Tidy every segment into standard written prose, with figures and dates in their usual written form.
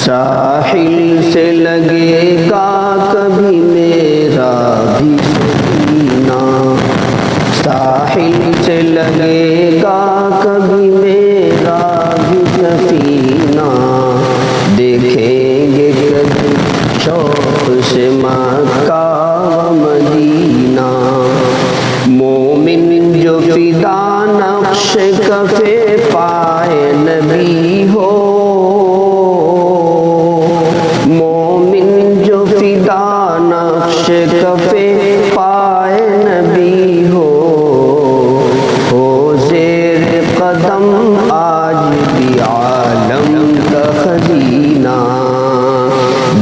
ساحل سے لگے گا کبھی میرا بھی سفینہ، ساحل سے لگے گا کبھی میرا بھی سفینہ، دیکھیں گے کبھی شوق سے مکہ و مدینہ۔ مومن جو فدا نقش کفے پائے نبی ہو، مومن جو فدا نقش کفے پائے نبی ہو زیر قدم آج بھی عالم کا خزینہ،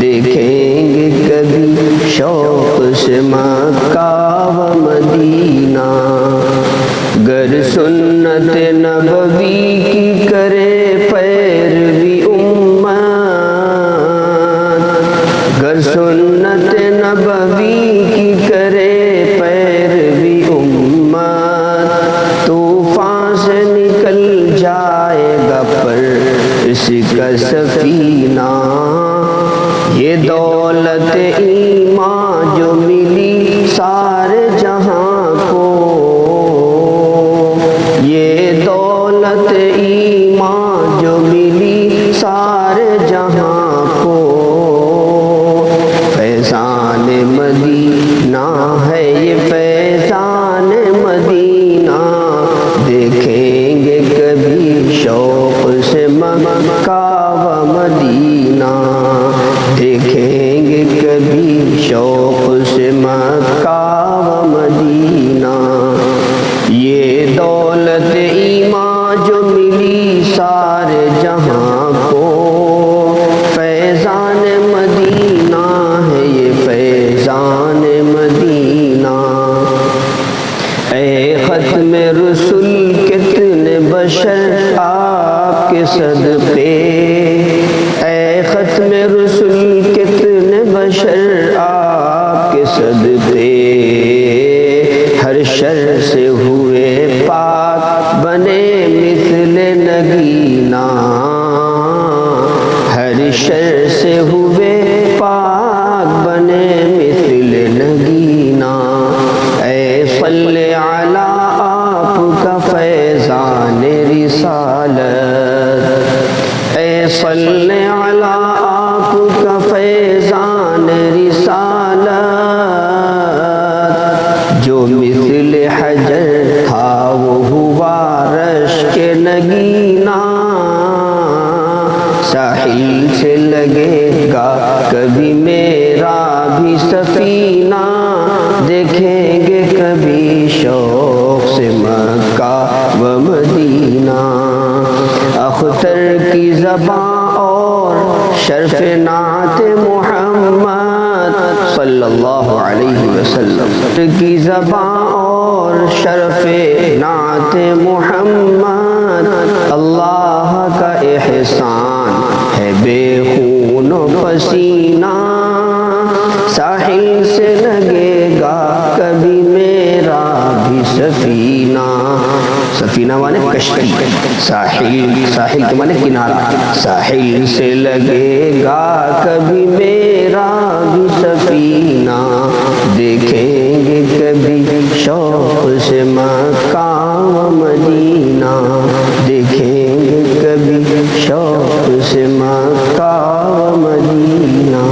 دیکھیں گے کبھی شوق سے مکہ و مدینہ۔ گر سنت نبوی کی کرے پیروی امت، گر سنت نبوی کی کرے پیروی امت، طوفان سے نکل جائے گا پر اس کا سفینہ۔ یہ دولت ایمان جو ملی سارے جہاں کو، یہ دولت ایمان جو ملی سارے جہاں کو، فیضان مدینہ ہے یہ فیضان مدینہ، دیکھیں گے کبھی شوق سے مکہ و مدینہ، دیکھیں گے کبھی شوق سے مکہ و مدینہ۔ یہ دولت ایمان جو ملی سارے جہاں کو، فیضان مدینہ ہے یہ فیضان مدینہ۔ اے ختم رسول کتنے بشر آپ کے صدقے، اے ختم رسول کتنے بشر آپ کے صدقے، ہر شر سے ہوئے پاک بنے مثل نگینہ، ہر شر سے ہوئے پاک بنے مثل نگینہ۔ اے صلی علی آپ کا فیضان رسالت، اے صلی علی آپ کا فیضان رسالت، جو مثل حجر تھا وہ ہوا رش کے نگینہ، ساحل سے لگے گا کبھی میرا بھی سفینہ، دیکھیں گے کبھی شوق سے مکہ و مدینہ۔ اختر کی زبان اور شرف نعت محمد صلی اللہ علیہ وسلم کی زبان اور شرف نعت محمد، اللہ کا احسان ہے بے خون و پسینہ، ساحل سے لگے گا کبھی میرا بھی سفینہ، سفینہ مانے کشتی، ساحل کے مانے کنارہ، ساحل سے لگے گا کبھی میرا بھی سفینہ، دیکھیں گے کبھی شوق سے مکہ و مدینہ، دیکھیں گے کبھی شوق سے مکہ و مدینہ۔